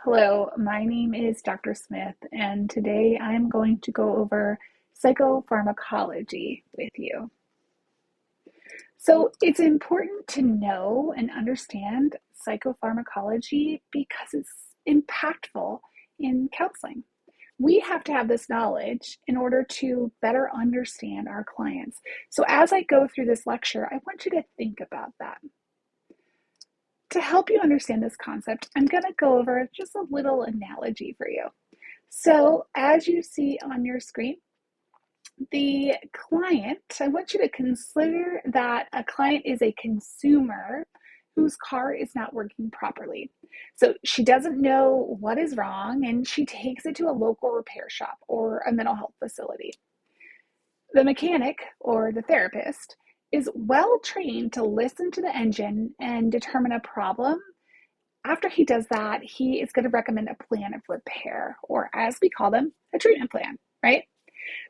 Hello, my name is Dr. Smith, and today I'm going to go over psychopharmacology with you. So, it's important to know and understand psychopharmacology because it's impactful in counseling. We have to have this knowledge in order to better understand our clients. So, as I go through this lecture, I want you to think about that. To help you understand this concept, I'm going to go over just a little analogy for you. So as you see on your screen, the client, I want you to consider that a client is a consumer whose car is not working properly. So she doesn't know what is wrong and she takes it to a local repair shop or a mental health facility. The mechanic or the therapist is well trained to listen to the engine and determine a problem. After he does that, he is going to recommend a plan of repair, or as we call them, a treatment plan, right?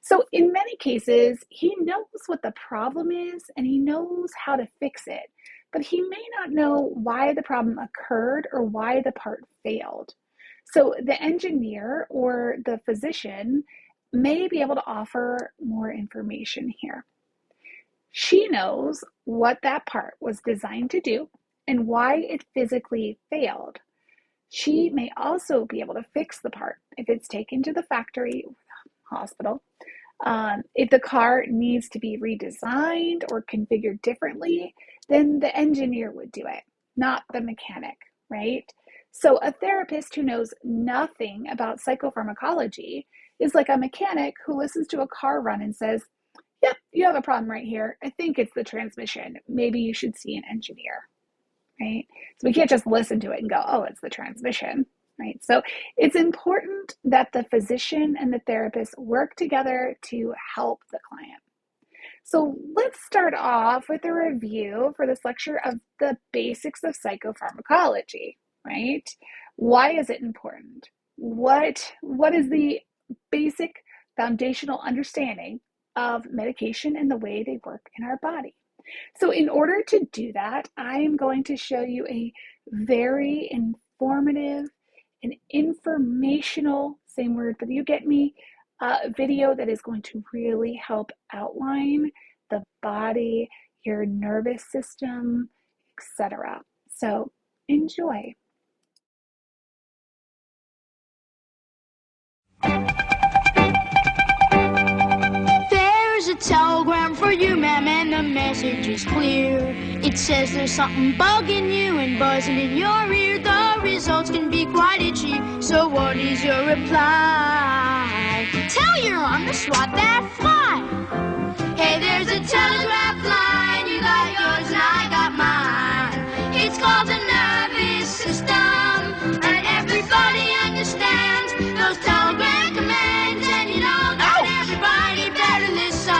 So in many cases, he knows what the problem is and he knows how to fix it, but he may not know why the problem occurred or why the part failed. So the engineer or the physician may be able to offer more information here. She knows what that part was designed to do and why it physically failed. She may also be able to fix the part if it's taken to the factory or the hospital. If the car needs to be redesigned or configured differently, then the engineer would do it, not the mechanic, right? So a therapist who knows nothing about psychopharmacology is like a mechanic who listens to a car run and says, yep, you have a problem right here. I think it's the transmission. Maybe you should see an engineer, right? So we can't just listen to it and go, oh, it's the transmission, right? So it's important that the physician and the therapist work together to help the client. So let's start off with a review for this lecture of the basics of psychopharmacology, right? Why is it important? What is the basic foundational understanding of medication and the way they work in our body? So in order to do that, I'm going to show you a very informative and informational, same word, but you get me, video that is going to really help outline the body, your nervous system, etc. So enjoy. There's a telegram for you, ma'am, and the message is clear. It says there's something bugging you and buzzing in your ear. The results can be quite itchy, so what is your reply? Tell your arm to swat that fly. Hey, there's a telegraph line. You got yours and I got mine. It's called the nervous system, and everybody understands those telegram commands, and you know that everybody better listen.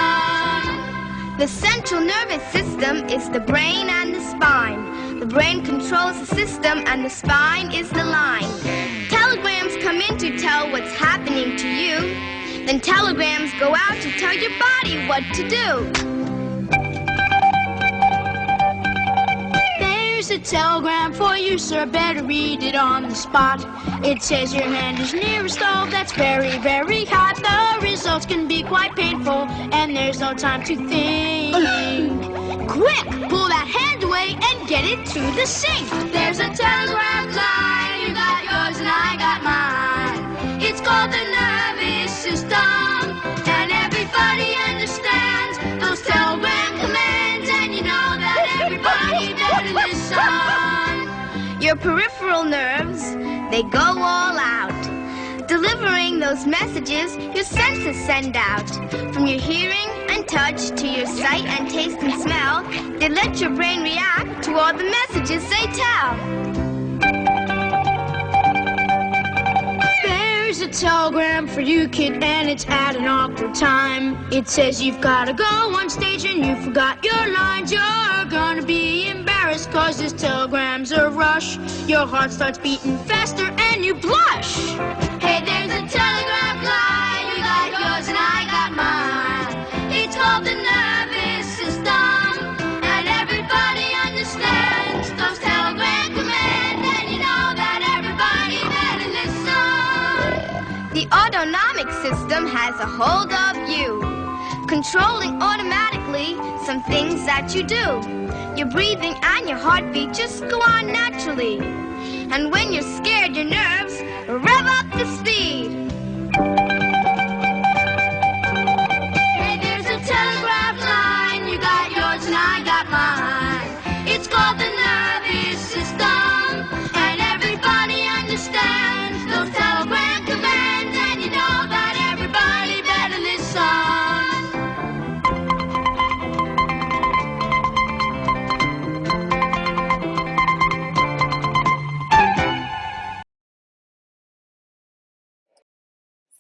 The central nervous system is the brain and the spine. The brain controls the system and the spine is the line. Telegrams come in to tell what's happening to you. Then telegrams go out to tell your body what to do. There's a telegram for you, sir. Better read it on the spot. It says your hand is near a stove that's very, very hot. The results can be quite painful, and there's no time to think. Quick, pull that hand away and get it to the sink. There's a telegram line. You got yours and I got mine. It's called the nervous system, and everybody understands those telegram commands, and you know that everybody better listen. Your peripheral nerves, they go all out, delivering those messages your senses send out. From your hearing and touch to your sight and taste and smell, they let your brain react to all the messages they tell. There's a telegram for you, kid, and it's at an awkward time. It says you've gotta go on stage and you forgot your lines. You're gonna be embarrassed cause this telegram's a rush. Your heart starts beating faster and you blush. Hey, there's a telegraph line. You got yours and I got mine. It's called the nervous system, and everybody understands those telegram commands, and you know that everybody better The autonomic system has a hold of you, controlling automatically some things that you do. Your breathing and your heartbeat just go on naturally. And when you're scared, your nerves rev up the speed. Hey, there's a telegraph line. You got yours and I got mine. It's called the nervous system, and everybody understands those telegram commands, and you know that everybody better listen.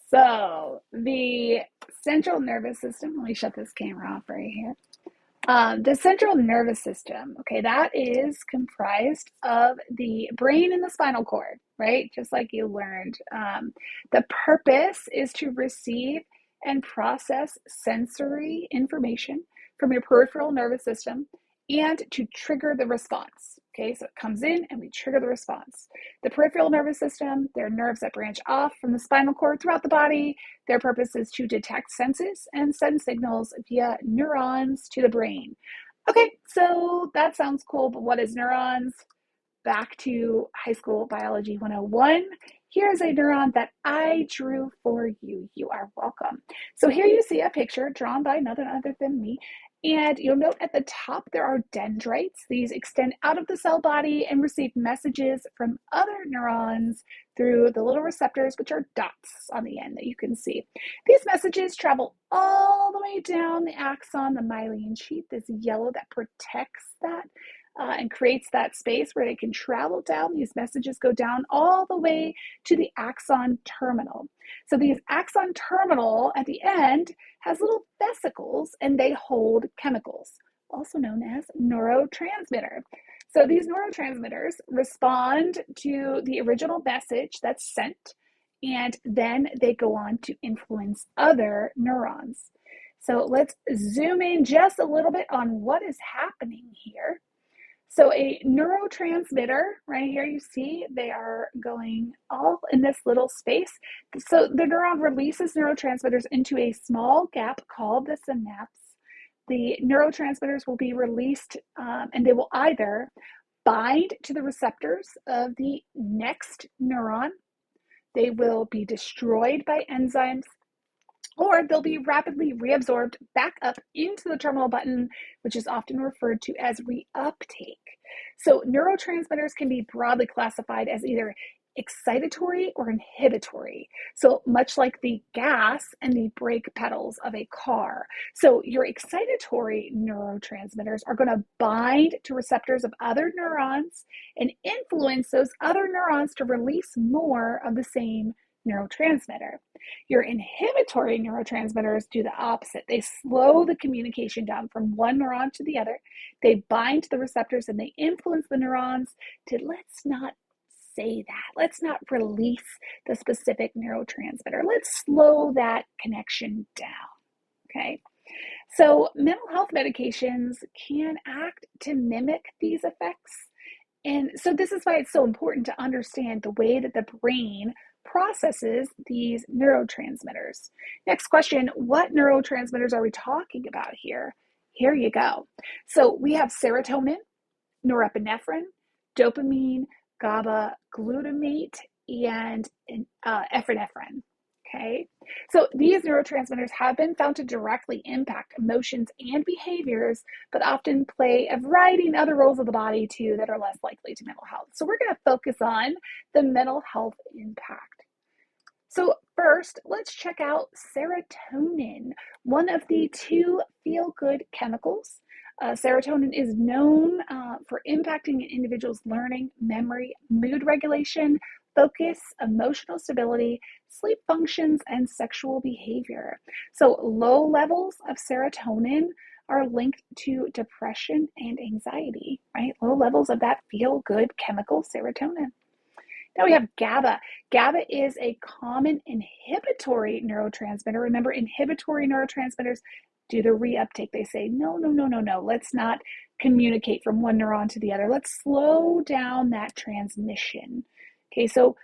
So the central nervous system, let me shut this camera off right here. The central nervous system, okay, that is comprised of the brain and the spinal cord, right? Just like you learned. The purpose is to receive and process sensory information from your peripheral nervous system and to trigger the response. Okay, so it comes in and we trigger the response. The peripheral nervous system, there are nerves that branch off from the spinal cord throughout the body. Their purpose is to detect senses and send signals via neurons to the brain. Okay, so that sounds cool, but what is neurons? Back to high school biology 101. Here's a neuron that I drew for you. You are welcome. So here you see a picture drawn by none other than me. And you'll note at the top there are dendrites. These extend out of the cell body and receive messages from other neurons through the little receptors, which are dots on the end that you can see. These messages travel all the way down the axon, the myelin sheath, this yellow that protects that and creates that space where they can travel down. These messages go down all the way to the axon terminal. So these axon terminal at the end has little vesicles and they hold chemicals, also known as neurotransmitter. So these neurotransmitters respond to the original message that's sent, and then they go on to influence other neurons. So let's zoom in just a little bit on what is happening here. So a neurotransmitter, right here you see, they are going all in this little space. So the neuron releases neurotransmitters into a small gap called the synapse. The neurotransmitters will be released and they will either bind to the receptors of the next neuron, they will be destroyed by enzymes, or they'll be rapidly reabsorbed back up into the terminal button, which is often referred to as reuptake. So neurotransmitters can be broadly classified as either excitatory or inhibitory. So much like the gas and the brake pedals of a car. So your excitatory neurotransmitters are going to bind to receptors of other neurons and influence those other neurons to release more of the same neurotransmitter. Your inhibitory neurotransmitters do the opposite. They slow the communication down from one neuron to the other. They bind to the receptors and they influence the neurons to, let's not say that. Let's not release the specific neurotransmitter. Let's slow that connection down. Okay. So mental health medications can act to mimic these effects. And so this is why it's so important to understand the way that the brain processes these neurotransmitters. Next question, what neurotransmitters are we talking about here? Here you go. So we have serotonin, norepinephrine, dopamine, GABA, glutamate, and epinephrine. Okay, so these neurotransmitters have been found to directly impact emotions and behaviors, but often play a variety of other roles of the body too that are less likely to mental health. So we're going to focus on the mental health impact. So first, let's check out serotonin, one of the two feel-good chemicals. Serotonin is known for impacting an individual's learning, memory, mood regulation, focus, emotional stability, sleep functions, and sexual behavior. So low levels of serotonin are linked to depression and anxiety, right? Low levels of that feel-good chemical serotonin. Now we have GABA. GABA is a common inhibitory neurotransmitter. Remember, inhibitory neurotransmitters do the reuptake. They say, no. Let's not communicate from one neuron to the other. Let's slow down that transmission. Okay, so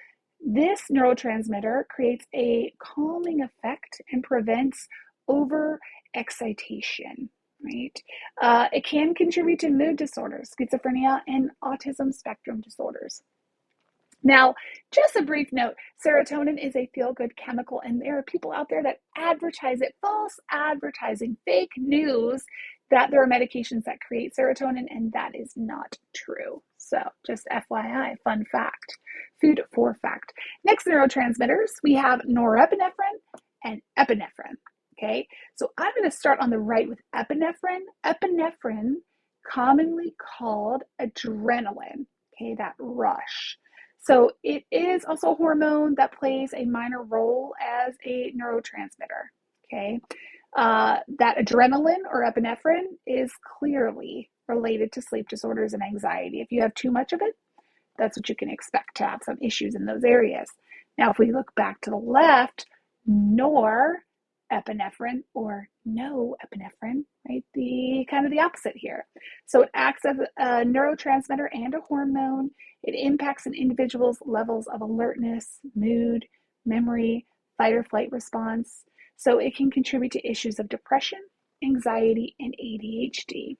This neurotransmitter creates a calming effect and prevents overexcitation, right? It can contribute to mood disorders, schizophrenia, and autism spectrum disorders. Now, just a brief note, serotonin is a feel-good chemical, and there are people out there that advertise it, false advertising, fake news, that there are medications that create serotonin, and that is not true. So just FYI, fun fact, food for fact. Next neurotransmitters, we have norepinephrine and epinephrine, okay? So I'm going to start on the right with epinephrine. Epinephrine, commonly called adrenaline, okay, that rush. So it is also a hormone that plays a minor role as a neurotransmitter, okay? That adrenaline or epinephrine is clearly related to sleep disorders and anxiety. If you have too much of it, that's what you can expect to have some issues in those areas. Now, if we look back to the left, norepinephrine or no epinephrine, right? The kind of the opposite here. So it acts as a neurotransmitter and a hormone. It impacts an individual's levels of alertness, mood, memory, fight or flight response. So it can contribute to issues of depression, anxiety, and ADHD.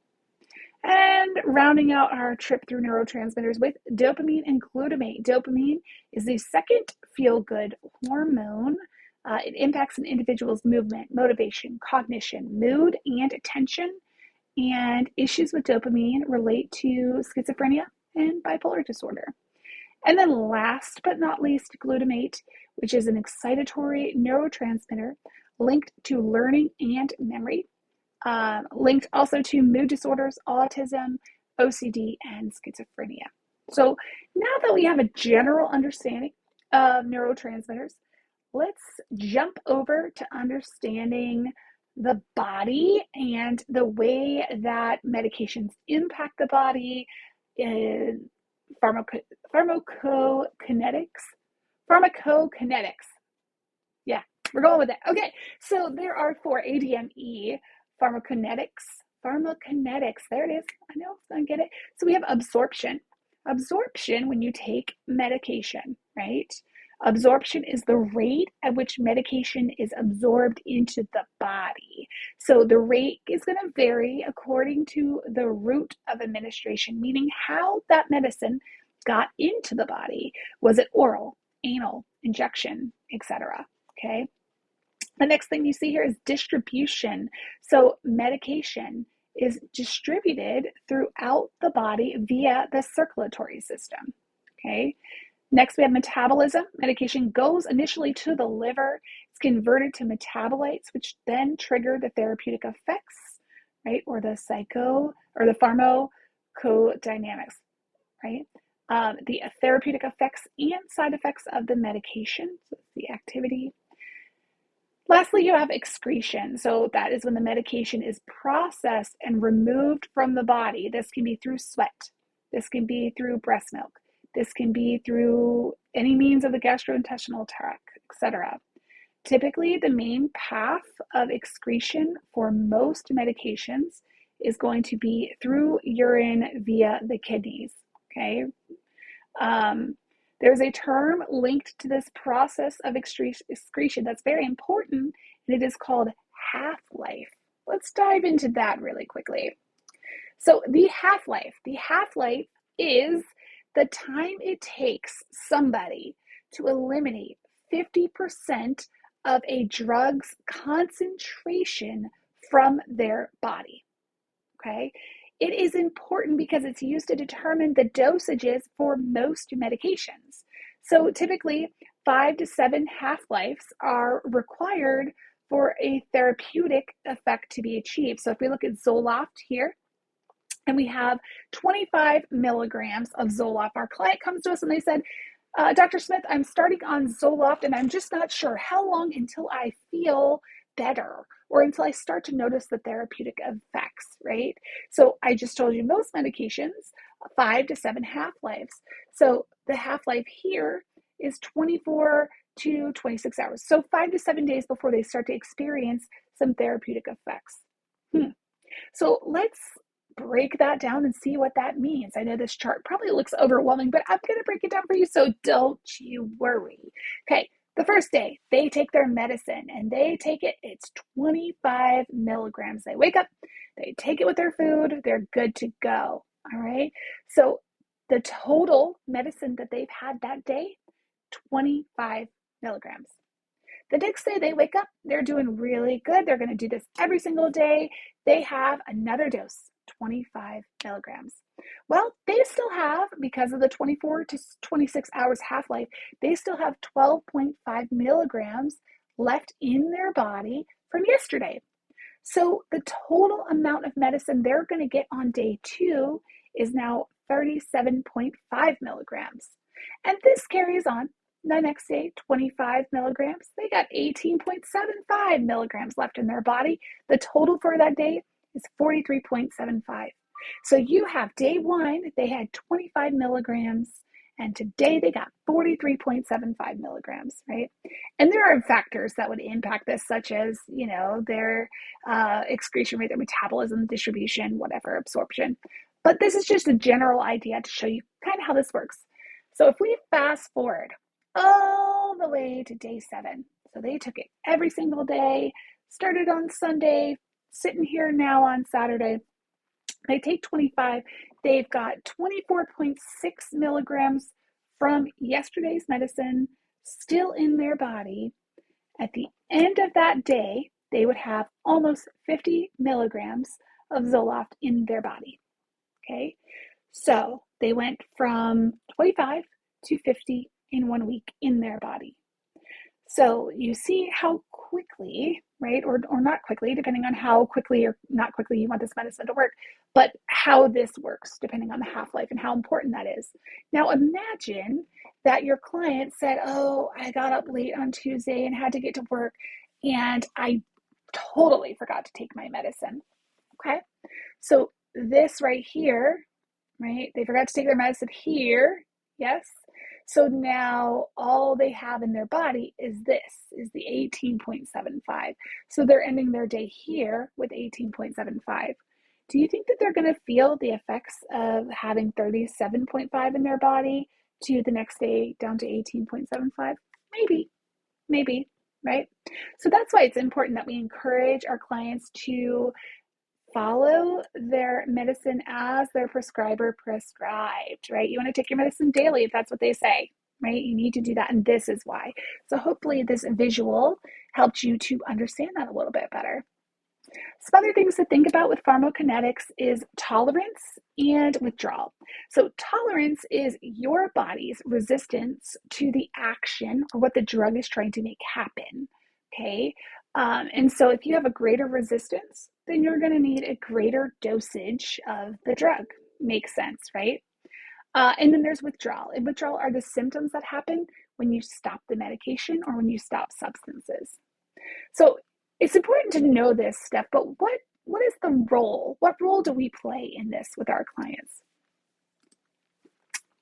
And rounding out our trip through neurotransmitters with dopamine and glutamate. Dopamine is the second feel-good hormone. It impacts an individual's movement, motivation, cognition, mood, and attention. And issues with dopamine relate to schizophrenia and bipolar disorder. And then last but not least, glutamate, which is an excitatory neurotransmitter linked to learning and memory, linked also to mood disorders, autism, OCD, and schizophrenia. So now that we have a general understanding of neurotransmitters, let's jump over to understanding the body and the way that medications impact the body in pharmacokinetics. Yeah, we're going with that. Okay, so there are 4 ADME, pharmacokinetics, there it is. I know, I get it. So we have absorption. Absorption when you take medication, right? Absorption is the rate at which medication is absorbed into the body. So the rate is going to vary according to the route of administration, meaning how that medicine got into the body. Was it oral, anal, injection, etc.? Okay. The next thing you see here is distribution. So medication is distributed throughout the body via the circulatory system. Okay. Next, we have metabolism. Medication goes initially to the liver. It's converted to metabolites, which then trigger the therapeutic effects, right? Or the pharmacodynamics, right? The therapeutic effects and side effects of the medication, so it's the activity. Lastly, you have excretion. So that is when the medication is processed and removed from the body. This can be through sweat. This can be through breast milk. This can be through any means of the gastrointestinal tract, etc. Typically, the main path of excretion for most medications is going to be through urine via the kidneys, okay? There's a term linked to this process of excretion that's very important, and it is called half-life. Let's dive into that really quickly. So the half-life is the time it takes somebody to eliminate 50% of a drug's concentration from their body, okay? It is important because it's used to determine the dosages for most medications. So typically 5 to 7 half-lives are required for a therapeutic effect to be achieved. So if we look at Zoloft here, and we have 25 milligrams of Zoloft. Our client comes to us and they said, Dr. Smith, I'm starting on Zoloft and I'm just not sure how long until I feel better or until I start to notice the therapeutic effects, right? So I just told you most medications, 5 to 7 half-lives. So the half-life here is 24 to 26 hours. So 5 to 7 days before they start to experience some therapeutic effects. So let's break that down and see what that means. I know this chart probably looks overwhelming, but I'm going to break it down for you, so don't you worry. Okay, the first day, they take their medicine, and they take it, it's 25 milligrams. They wake up, they take it with their food, they're good to go, all right? So the total medicine that they've had that day, 25 milligrams. The next day they wake up, they're doing really good. They're going to do this every single day. They have another dose, 25 milligrams. Well, they still have, because of the 24 to 26 hours half-life, they still have 12.5 milligrams left in their body from yesterday. So the total amount of medicine they're going to get on day 2 is now 37.5 milligrams. And this carries on. The next day, 25 milligrams. They got 18.75 milligrams left in their body. The total for that day is 43.75. So you have day 1, they had 25 milligrams, and today they got 43.75 milligrams, right? And there are factors that would impact this, such as, their excretion rate, their metabolism, distribution, whatever, absorption. But this is just a general idea to show you kind of how this works. So if we fast forward all the way to day 7. So they took it every single day, started on Sunday, sitting here now on Saturday. They take 25. They've got 24.6 milligrams from yesterday's medicine still in their body. At the end of that day, they would have almost 50 milligrams of Zoloft in their body. Okay, so they went from 25 to 50 in 1 week in their body. So you see how quickly, right, or not quickly, depending on how quickly or not quickly you want this medicine to work, but how this works, depending on the half-life and how important that is. Now imagine that your client said, oh, I got up late on Tuesday and had to get to work, and I totally forgot to take my medicine, okay? So this right here, right, they forgot to take their medicine here, yes? So now all they have in their body is the 18.75. So they're ending their day here with 18.75. Do you think that they're going to feel the effects of having 37.5 in their body to the next day down to 18.75? Maybe, right? So that's why it's important that we encourage our clients to follow their medicine as their prescriber prescribed, right? You want to take your medicine daily if that's what they say, right? You need to do that, and this is why. So hopefully this visual helped you to understand that a little bit better. Some other things to think about with pharmacokinetics is tolerance and withdrawal. So tolerance is your body's resistance to the action or what the drug is trying to make happen, okay? And so if you have a greater resistance, then you're going to need a greater dosage of the drug. Makes sense, right? And then there's withdrawal. And withdrawal are the symptoms that happen when you stop the medication or when you stop substances. So it's important to know this stuff, but what is the role? What role do we play in this with our clients?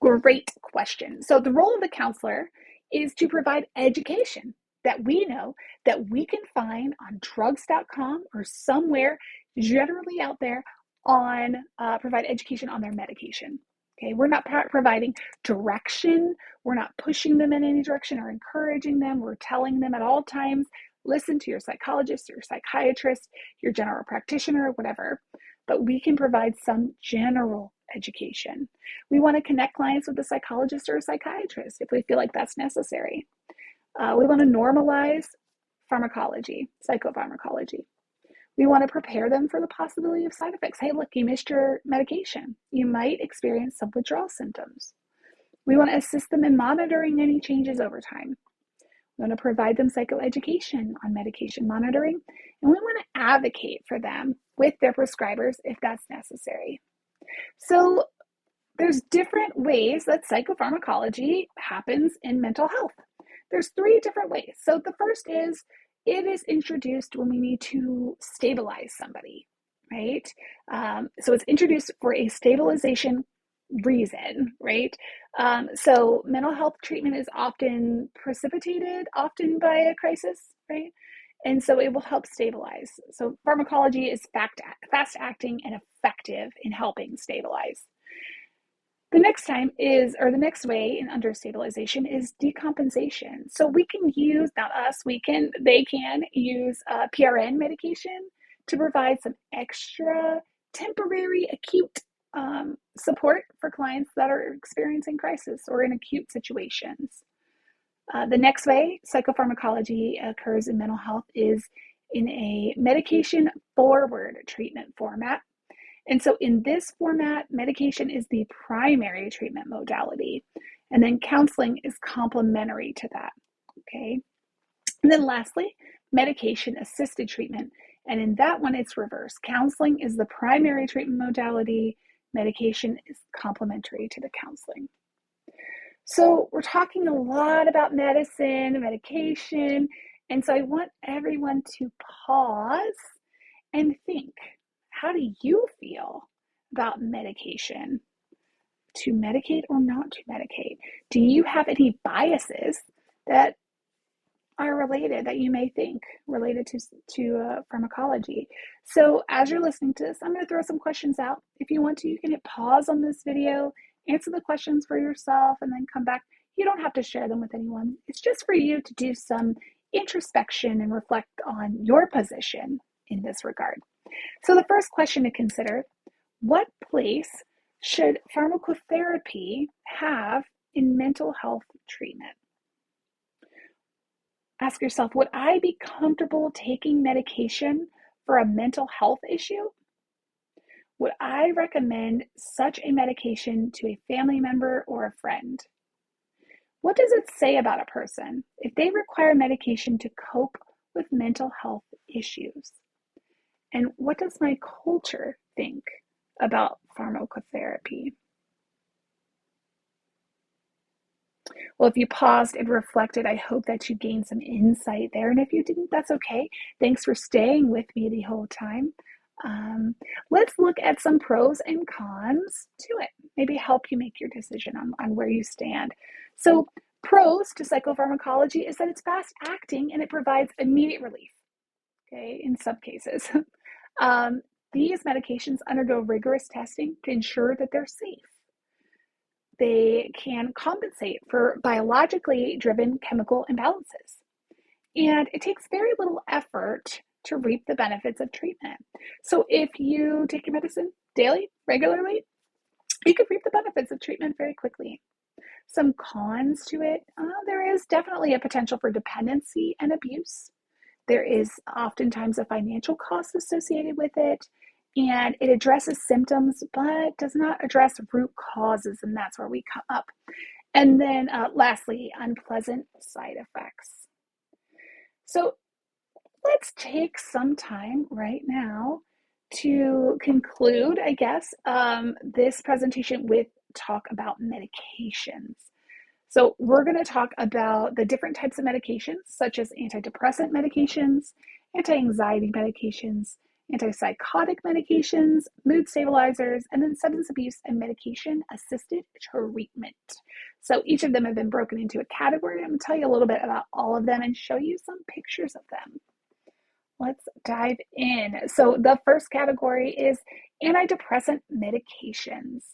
Great question. So the role of the counselor is to provide education that we know that we can find on drugs.com or somewhere generally out there on provide education on their medication. Okay, we're not providing direction. We're not pushing them in any direction or encouraging them. We're telling them at all times, listen to your psychologist, your psychiatrist, your general practitioner, whatever. But we can provide some general education. We want to connect clients with a psychologist or a psychiatrist if we feel like that's necessary. We want to normalize pharmacology, psychopharmacology. We want to prepare them for the possibility of side effects. Hey, look, you missed your medication. You might experience some withdrawal symptoms. We want to assist them in monitoring any changes over time. We want to provide them psychoeducation on medication monitoring, and we want to advocate for them with their prescribers if that's necessary. So there's different ways that psychopharmacology happens in mental health. There's 3 different ways. So the first is it is introduced when we need to stabilize somebody, right? So it's introduced for a stabilization reason, right? So mental health treatment is often precipitated, often by a crisis, right? And so it will help stabilize. So pharmacology is fast acting and effective in helping stabilize. The next way in under stabilization is decompensation. So we can use, not us, they can use PRN medication to provide some extra temporary acute support for clients that are experiencing crisis or in acute situations. The next way psychopharmacology occurs in mental health is in a medication forward treatment format. And so in this format, medication is the primary treatment modality, and then counseling is complementary to that, okay? And then lastly, medication-assisted treatment, and in that one, it's reverse. Counseling is the primary treatment modality, medication is complementary to the counseling. So we're talking a lot about medicine, medication, and so I want everyone to pause and think. How do you feel about medication? To medicate or not to medicate? Do you have any biases that are related, that you may think related to pharmacology? So as you're listening to this, I'm going to throw some questions out. If you want to, you can hit pause on this video, answer the questions for yourself, and then come back. You don't have to share them with anyone. It's just for you to do some introspection and reflect on your position in this regard. So the first question to consider, what place should pharmacotherapy have in mental health treatment? Ask yourself, would I be comfortable taking medication for a mental health issue? Would I recommend such a medication to a family member or a friend? What does it say about a person if they require medication to cope with mental health issues? And what does my culture think about pharmacotherapy? Well, if you paused and reflected, I hope that you gained some insight there. And if you didn't, that's okay. Thanks for staying with me the whole time. Let's look at some pros and cons to it. Maybe help you make your decision on where you stand. So pros to psychopharmacology is that it's fast acting and it provides immediate relief, okay, in some cases. These medications undergo rigorous testing to ensure that they're safe. They can compensate for biologically driven chemical imbalances. And it takes very little effort to reap the benefits of treatment. So if you take your medicine daily, regularly, you can reap the benefits of treatment very quickly. Some cons to it, there is definitely a potential for dependency and abuse. There is oftentimes a financial cost associated with it, and it addresses symptoms but does not address root causes, and that's where we come up. And then lastly, unpleasant side effects. So let's take some time right now to conclude, I guess, this presentation with talk about medications. So we're going to talk about the different types of medications, such as antidepressant medications, anti-anxiety medications, antipsychotic medications, mood stabilizers, and then substance abuse and medication-assisted treatment. So each of them have been broken into a category. I'm going to tell you a little bit about all of them and show you some pictures of them. Let's dive in. So the first category is antidepressant medications.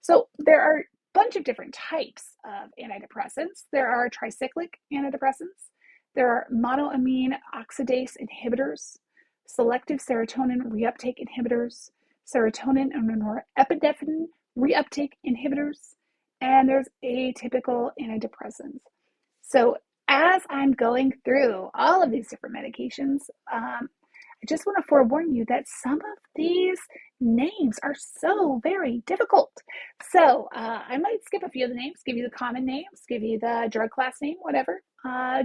So there are a bunch of different types of antidepressants. There are tricyclic antidepressants. There are monoamine oxidase inhibitors, selective serotonin reuptake inhibitors, serotonin and norepinephrine reuptake inhibitors, and there's atypical antidepressants. So as I'm going through all of these different medications, I just want to forewarn you that some of these names are so very difficult. So I might skip a few of the names, give you the common names, give you the drug class name, whatever.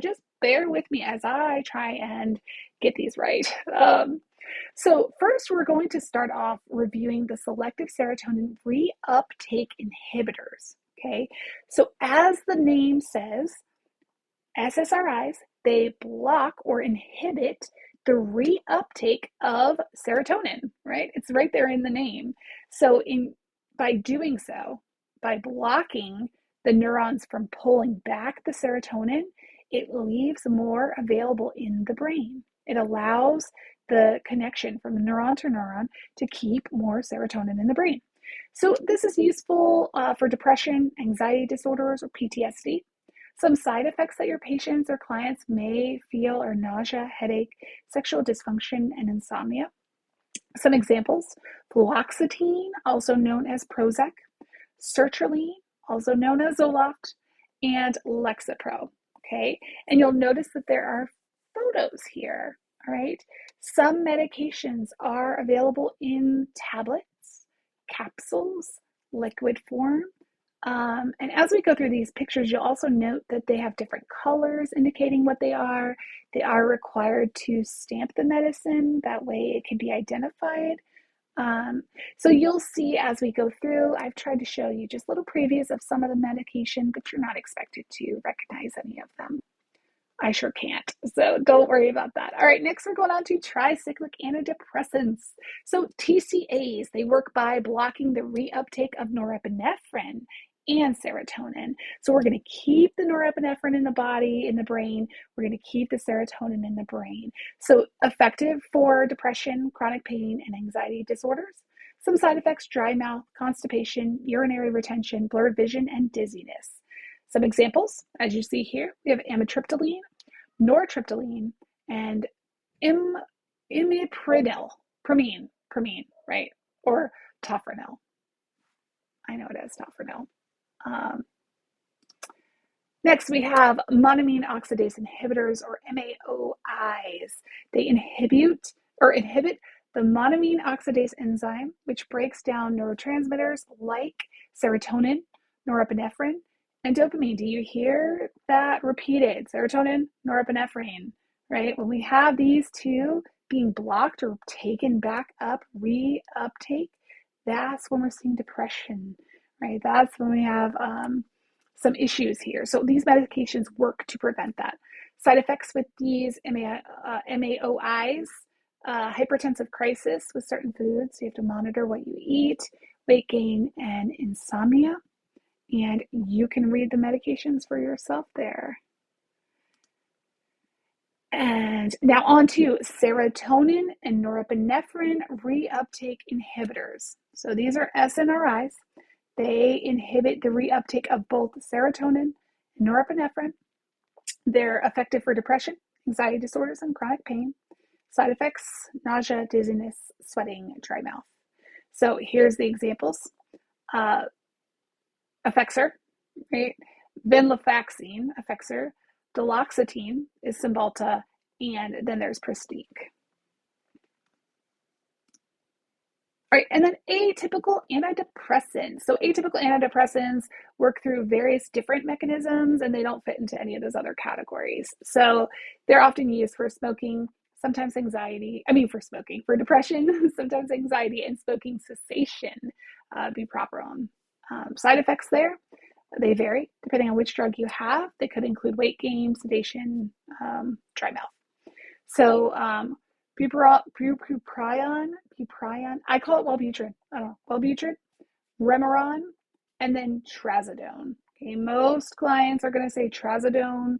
Just bear with me as I try and get these right. So first, we're going to start off reviewing the selective serotonin reuptake inhibitors. Okay, so as the name says, SSRIs, they block or inhibit the reuptake of serotonin, right? It's right there in the name. So by doing so, by blocking the neurons from pulling back the serotonin, it leaves more available in the brain. It allows the connection from neuron to neuron to keep more serotonin in the brain. So this is useful for depression, anxiety disorders, or PTSD. Some side effects that your patients or clients may feel are nausea, headache, sexual dysfunction, and insomnia. Some examples: fluoxetine, also known as Prozac, sertraline, also known as Zoloft, and Lexapro. Okay, and you'll notice that there are photos here. All right, some medications are available in tablets, capsules, liquid form. And as we go through these pictures, you'll also note that they have different colors indicating what they are. They are required to stamp the medicine. That way it can be identified. So you'll see as we go through, I've tried to show you just little previews of some of the medication, but you're not expected to recognize any of them. I sure can't, so don't worry about that. All right, next we're going on to tricyclic antidepressants. So TCAs, they work by blocking the reuptake of norepinephrine and serotonin. So we're going to keep the norepinephrine in the body, in the brain. We're going to keep the serotonin in the brain. So effective for depression, chronic pain, and anxiety disorders. Some side effects: dry mouth, constipation, urinary retention, blurred vision, and dizziness. Some examples, as you see here, we have amitriptyline, nortriptyline, and imipridine, right? Or tofranil. I know it as tofranil. Next, we have monoamine oxidase inhibitors, or MAOIs. They inhibit the monoamine oxidase enzyme, which breaks down neurotransmitters like serotonin, norepinephrine, and dopamine. Do you hear that repeated? Serotonin, norepinephrine, right? When we have these two being blocked or taken back up, reuptake, that's when we're seeing depression, right? That's when we have some issues here. So these medications work to prevent that. Side effects with these MAOIs: hypertensive crisis with certain foods. You have to monitor what you eat, weight gain, and insomnia. And you can read the medications for yourself there. And now on to serotonin and norepinephrine reuptake inhibitors. So these are SNRIs. They inhibit the reuptake of both serotonin and norepinephrine. They're effective for depression, anxiety disorders, and chronic pain. Side effects: nausea, dizziness, sweating, dry mouth. So here's the examples. Effexor, right? Venlafaxine, Effexor. Duloxetine is Cymbalta, and then there's Pristiq. All right, and then atypical antidepressants. So atypical antidepressants work through various different mechanisms, and they don't fit into any of those other categories. So they're often used for smoking, sometimes for depression, sometimes anxiety, and smoking cessation, bupropion. Side effects there, they vary depending on which drug you have. They could include weight gain, sedation, dry mouth. So bupropion, I call it Wellbutrin. I don't know, Wellbutrin, Remeron, and then Trazodone. Okay, most clients are going to say Trazodone,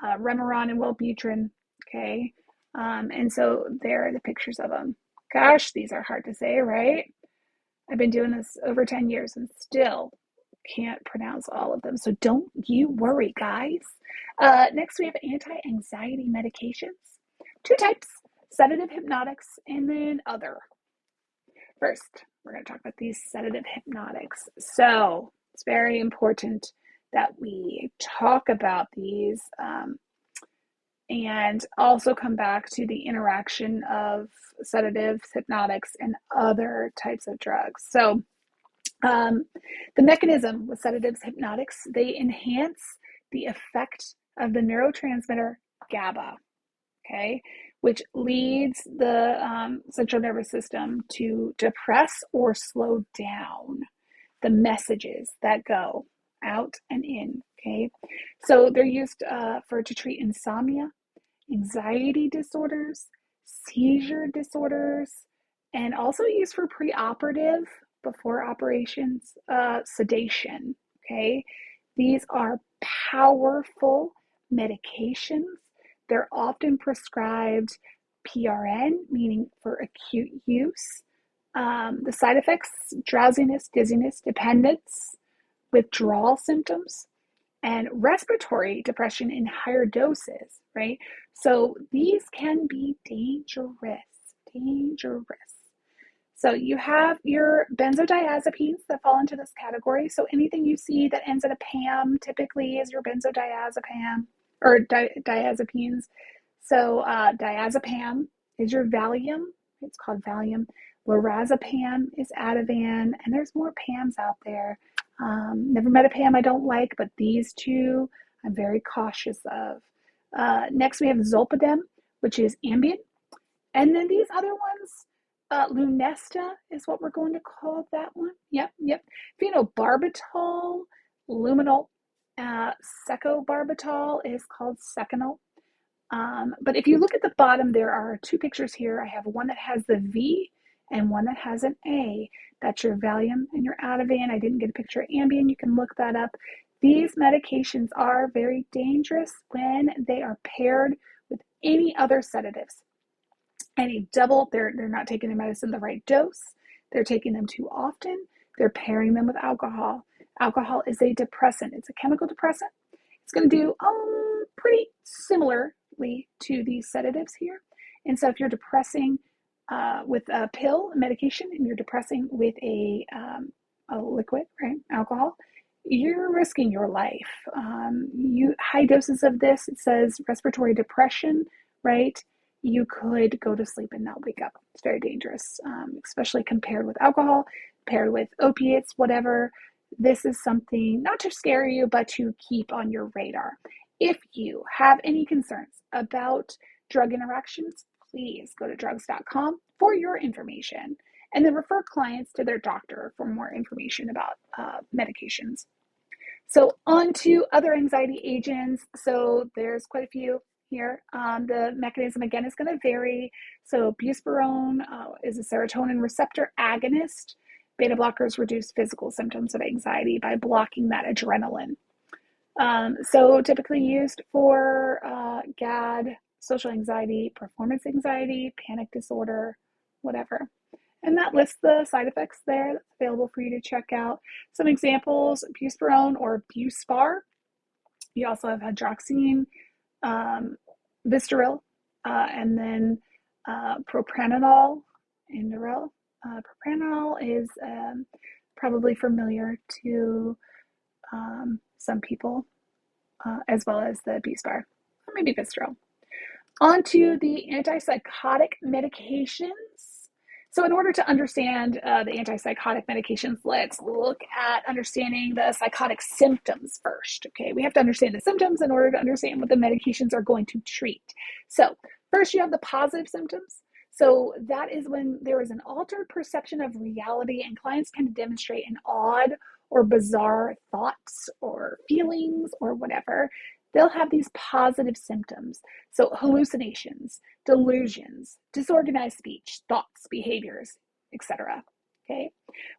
Remeron, and Wellbutrin. Okay, and so there are the pictures of them. Gosh, these are hard to say, right? I've been doing this over 10 years and still can't pronounce all of them. So don't you worry, guys. Next, we have anti-anxiety medications. Two types: sedative hypnotics and then other. First, we're going to talk about these sedative hypnotics. So it's very important that we talk about these and also come back to the interaction of sedatives, hypnotics, and other types of drugs. So the mechanism with sedatives, hypnotics, they enhance the effect of the neurotransmitter GABA, okay, which leads the central nervous system to depress or slow down the messages that go out and in, okay? So they're used to treat insomnia, anxiety disorders, seizure disorders, and also used for preoperative, before operations, sedation, okay? These are powerful medications. They're often prescribed PRN, meaning for acute use. The side effects, drowsiness, dizziness, dependence, withdrawal symptoms, and respiratory depression in higher doses, right? So these can be dangerous. So you have your benzodiazepines that fall into this category. So anything you see that ends in a PAM typically is your benzodiazepam or diazepines. So diazepam is your Valium. It's called Valium. Lorazepam is Ativan, and there's more PAMs out there. Never met a PAM I don't like, but these two I'm very cautious of. Next, we have Zolpidem, which is Ambien. And then these other ones, Lunesta is what we're going to call that one. Yep. Phenobarbital, luminol, secobarbital is called Seconal. But if you look at the bottom, there are two pictures here. I have one that has the V and one that has an A. That's your Valium and your Ativan. I didn't get a picture of Ambien. You can look that up. These medications are very dangerous when they are paired with any other sedatives. Any double, they're not taking their medicine the right dose. They're taking them too often. They're pairing them with alcohol. Alcohol is a depressant. It's a chemical depressant. It's going to do pretty similarly to these sedatives here. And so if you're depressing with a pill, medication, and you're depressing with a liquid, right, alcohol, you're risking your life. High doses of this, it says respiratory depression, right? You could go to sleep and not wake up. It's very dangerous, especially compared with alcohol, paired with opiates, whatever. This is something not to scare you, but to keep on your radar. If you have any concerns about drug interactions, please go to drugs.com for your information, and then refer clients to their doctor for more information about medications. So on to other anxiety agents. So there's quite a few here. The mechanism, again, is going to vary. So buspirone is a serotonin receptor agonist. Beta blockers reduce physical symptoms of anxiety by blocking that adrenaline. So typically used for GAD, social anxiety, performance anxiety, panic disorder, whatever. And that lists the side effects there that's available for you to check out. Some examples, buspirone or Buspar. You also have hydroxyne, Vistaril, and then propranolol, Indaril. Propranolol is probably familiar to some people, as well as the Buspar, or maybe Vistaril. On to the antipsychotic medications. So in order to understand the antipsychotic medications, let's look at understanding the psychotic symptoms first, okay? We have to understand the symptoms in order to understand what the medications are going to treat. So first you have the positive symptoms. So that is when there is an altered perception of reality and clients can demonstrate an odd or bizarre thoughts or feelings or whatever. They'll have these positive symptoms. So hallucinations, delusions, disorganized speech, thoughts, behaviors, etc. Okay.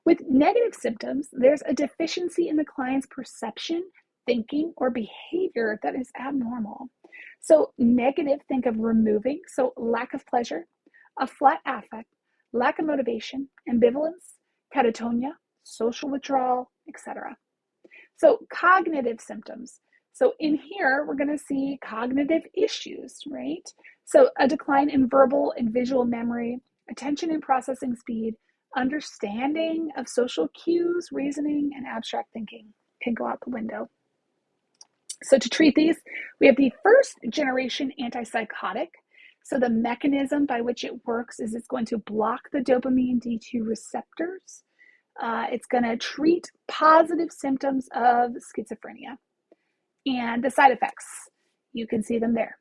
With negative symptoms, there's a deficiency in the client's perception, thinking, or behavior that is abnormal. So negative, think of removing. So lack of pleasure, a flat affect, lack of motivation, ambivalence, catatonia, social withdrawal, etc. So cognitive symptoms. So in here, we're going to see cognitive issues, right? So a decline in verbal and visual memory, attention and processing speed, understanding of social cues, reasoning, and abstract thinking can go out the window. So to treat these, we have the first generation antipsychotic. So the mechanism by which it works is it's going to block the dopamine D2 receptors. It's going to treat positive symptoms of schizophrenia. And the side effects, you can see them there.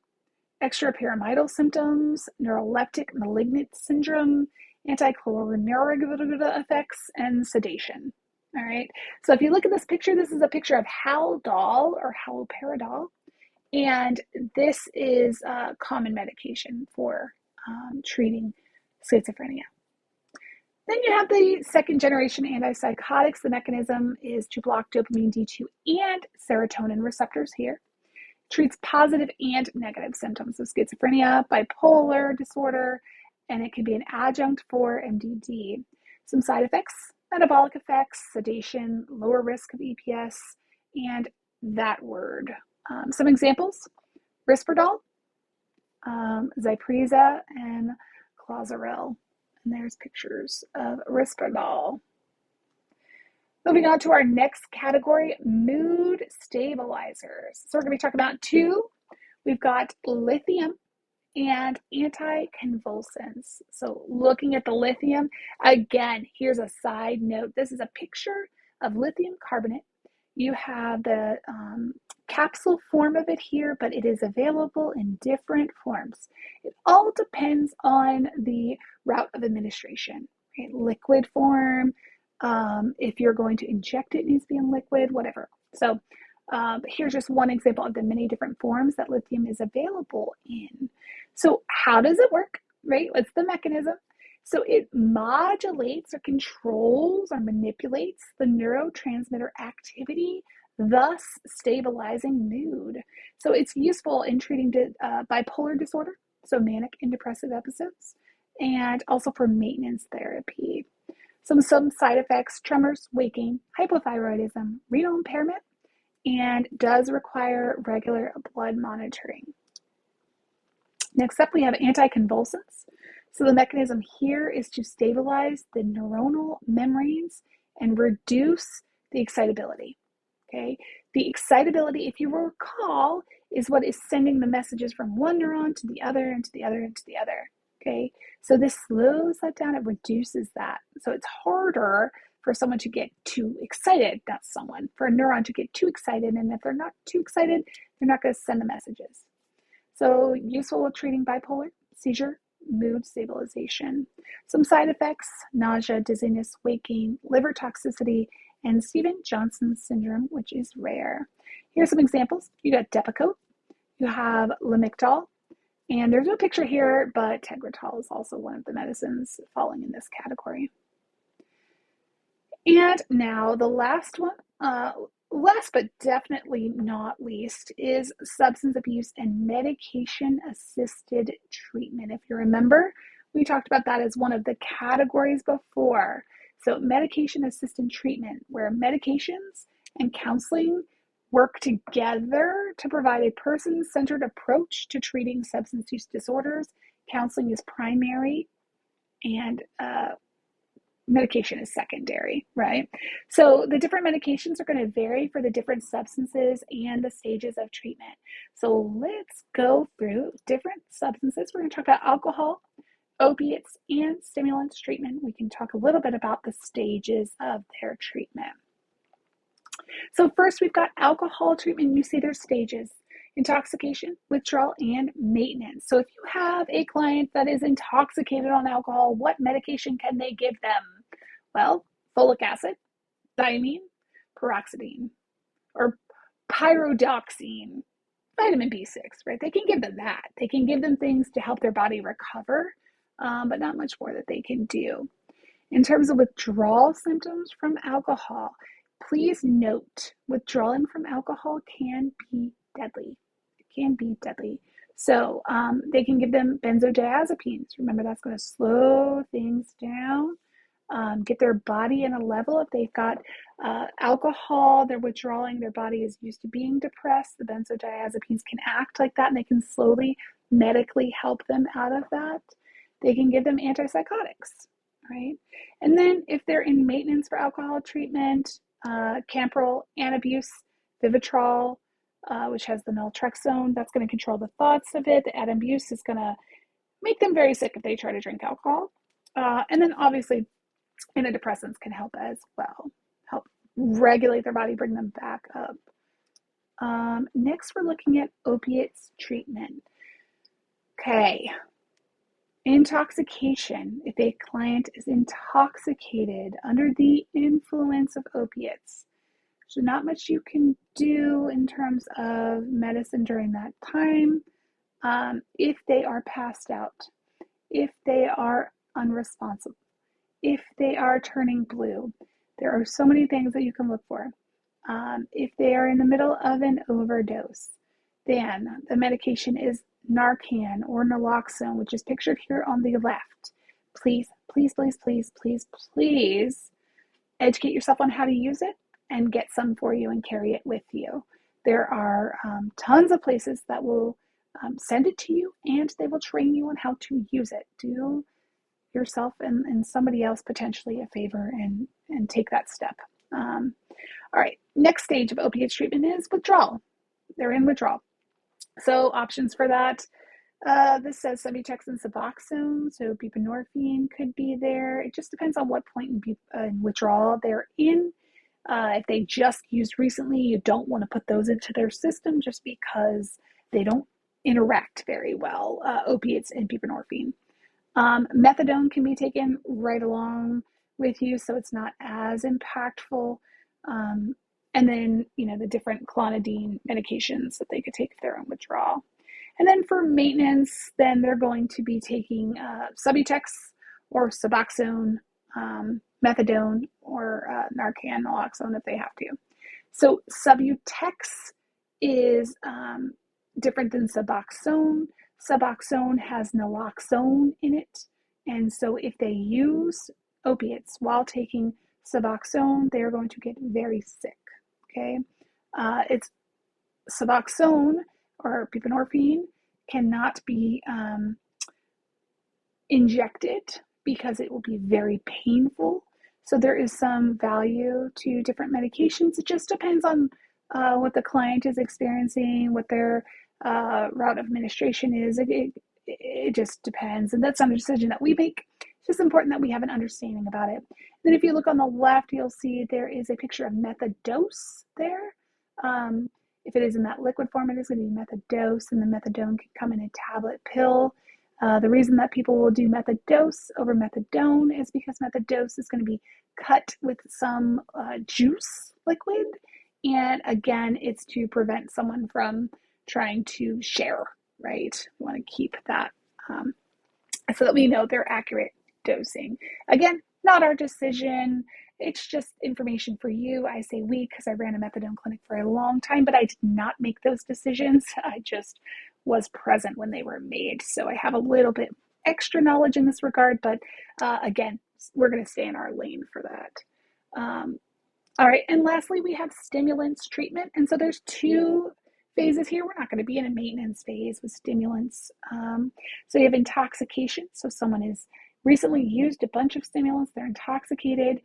Extrapyramidal symptoms, neuroleptic malignant syndrome, anticholinergic effects, and sedation. All right. So if you look at this picture, this is a picture of Haldol or haloperidol. And this is a common medication for treating schizophrenia. Then you have the second generation antipsychotics. The mechanism is to block dopamine D2 and serotonin receptors here. treats positive and negative symptoms of schizophrenia, bipolar disorder, and it can be an adjunct for MDD. Some side effects: metabolic effects, sedation, lower risk of EPS, and that word. Some examples: Risperdal, Zyprexa, and Clozaril. And there's pictures of Risperdal. Moving on to our next category, mood stabilizers. So we're going to be talking about two. We've got lithium and anticonvulsants. So looking at the lithium, again, here's a side note. This is a picture of lithium carbonate. You have the capsule form of it here, but it is available in different forms. It all depends on the route of administration, right? Liquid form, if you're going to inject it, it needs to be in liquid, whatever. So here's just one example of the many different forms that lithium is available in. So how does it work, right? What's the mechanism? So it modulates or controls or manipulates the neurotransmitter activity, thus stabilizing mood. So it's useful in treating bipolar disorder, so manic and depressive episodes, and also for maintenance therapy. Some side effects: tremors, waking, hypothyroidism, renal impairment, and does require regular blood monitoring. Next up, we have anticonvulsants. So the mechanism here is to stabilize the neuronal membranes and reduce the excitability. Okay, the excitability, if you recall, is what is sending the messages from one neuron to the other and to the other and to the other. Okay, so this slows that down, it reduces that. So it's harder for someone to get too excited, not someone, for a neuron to get too excited, and if they're not too excited, they're not going to send the messages. So useful with treating bipolar, seizure, mood stabilization. Some side effects: nausea, dizziness, waking, liver toxicity, and Stevens-Johnson syndrome, which is rare. Here's some examples. You got Depakote, you have Lamictal, and there's no picture here, but Tegretol is also one of the medicines falling in this category. And now the last one, last but definitely not least, is substance abuse and medication-assisted treatment. If you remember, we talked about that as one of the categories before. So medication-assisted treatment, where medications and counseling work together to provide a person-centered approach to treating substance use disorders. Counseling is primary, and medication is secondary, right? So the different medications are going to vary for the different substances and the stages of treatment. So let's go through different substances. We're going to talk about alcohol, opiates, and stimulants treatment. We can talk a little bit about the stages of their treatment. So first, we've got alcohol treatment. You see there's stages: intoxication, withdrawal, and maintenance. So if you have a client that is intoxicated on alcohol, what medication can they give them? Well, folic acid, thiamine, paroxetine, or pyridoxine, vitamin B6, right? They can give them that. They can give them things to help their body recover, but not much more that they can do. In terms of withdrawal symptoms from alcohol, please note, withdrawing from alcohol can be deadly. It can be deadly. So they can give them benzodiazepines. Remember, that's going to slow things down, get their body in a level. If they've got alcohol, they're withdrawing, their body is used to being depressed, the benzodiazepines can act like that, and they can slowly medically help them out of that. They can give them antipsychotics, right? And then if they're in maintenance for alcohol treatment, Campril, Antabuse, Vivitrol, which has the naltrexone, that's going to control the thoughts of it. The Antabuse is going to make them very sick if they try to drink alcohol. And then obviously antidepressants can help as well, help regulate their body, bring them back up. Next, we're looking at opiates treatment. Okay. Intoxication. If a client is intoxicated under the influence of opiates, so not much you can do in terms of medicine during that time. If they are passed out, if they are unresponsive, if they are turning blue, there are so many things that you can look for. If they are in the middle of an overdose, Then the medication is Narcan or naloxone, which is pictured here on the left. Please, please, please, please, please, please educate yourself on how to use it and get some for you and carry it with you. There are tons of places that will send it to you, and they will train you on how to use it. Do yourself and somebody else potentially a favor and take that step. All right, next stage of opiates treatment is withdrawal. They're in withdrawal. So options for that, this says Subutex and Suboxone, so buprenorphine could be there. It just depends on what point in withdrawal they're in. If they just used recently, you don't want to put those into their system just because they don't interact very well, opiates and buprenorphine. Methadone can be taken right along with you, so it's not as impactful. And then, the different clonidine medications that they could take if they're on withdrawal. And then for maintenance, then they're going to be taking Subutex or Suboxone, methadone, or Narcan, naloxone if they have to. So Subutex is different than Suboxone. Suboxone has naloxone in it. And so if they use opiates while taking Suboxone, they're going to get very sick. Okay, it's Suboxone or buprenorphine cannot be injected because it will be very painful. So there is some value to different medications. It just depends on what the client is experiencing, what their route of administration is. It just depends, and that's not a decision that we make. It's just important that we have an understanding about it. Then if you look on the left, you'll see there is a picture of methadose there. If it is in that liquid form, it is going to be methadose, and the methadone can come in a tablet pill. The reason that people will do methadose over methadone is because methadose is going to be cut with some juice liquid. And again, it's to prevent someone from trying to share, right? We want to keep that so that we know their accurate dosing. Again, not our decision. It's just information for you. I say we because I ran a methadone clinic for a long time, but I did not make those decisions. I just was present when they were made. So I have a little bit extra knowledge in this regard, but again, we're going to stay in our lane for that. All right, and lastly, we have stimulants treatment. And so there's two phases here. We're not going to be in a maintenance phase with stimulants. So you have intoxication. So someone has recently used a bunch of stimulants. They're intoxicated.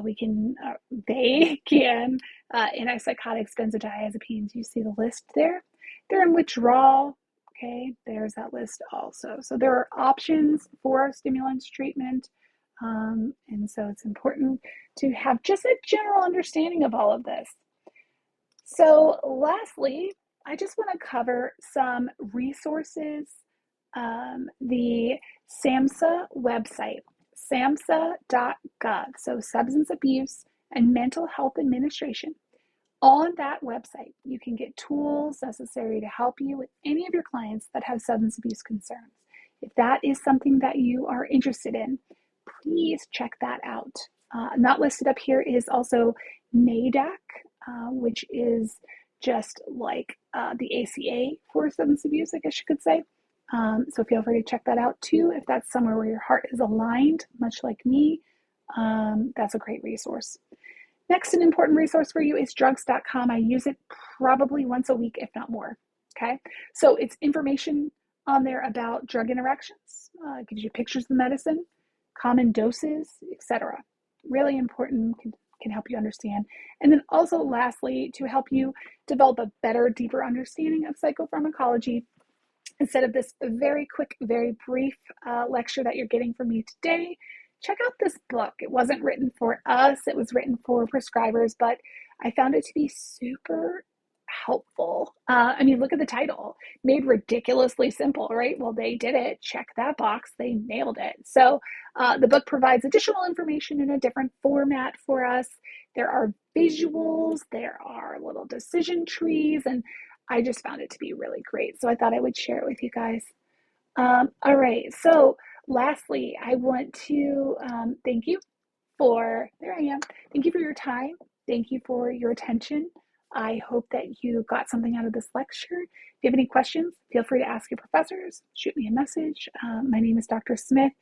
They can antipsychotics, benzodiazepines. You see the list there. They're in withdrawal. Okay, there's that list also. So there are options for stimulants treatment. And so it's important to have just a general understanding of all of this. So lastly, I just want to cover some resources. The SAMHSA website, samhsa.gov, so Substance Abuse and Mental Health Administration. On that website, you can get tools necessary to help you with any of your clients that have substance abuse concerns. If that is something that you are interested in, please check that out. Not listed up here is also NADAC, which is just like the ACA for substance abuse, I guess you could say. So feel free to check that out too. If that's somewhere where your heart is aligned, much like me, that's a great resource. Next, an important resource for you is drugs.com. I use it probably once a week, if not more. Okay, so it's information on there about drug interactions. It gives you pictures of the medicine, common doses, etc. Really important, can help you understand. And then also lastly, to help you develop a better, deeper understanding of psychopharmacology, instead of this very quick, very brief lecture that you're getting from me today, check out this book. It wasn't written for us, it was written for prescribers, but I found it to be super helpful. Look at the title, made ridiculously simple, right? Well, they did it. Check that box. They nailed it. So the book provides additional information in a different format for us. There are visuals, there are little decision trees, and I just found it to be really great. So I thought I would share it with you guys. All right. So lastly, I want to thank you for your time. Thank you for your attention. I hope that you got something out of this lecture. If you have any questions, feel free to ask your professors. Shoot me a message. My name is Dr. Smith,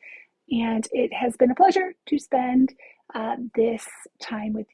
and it has been a pleasure to spend this time with you.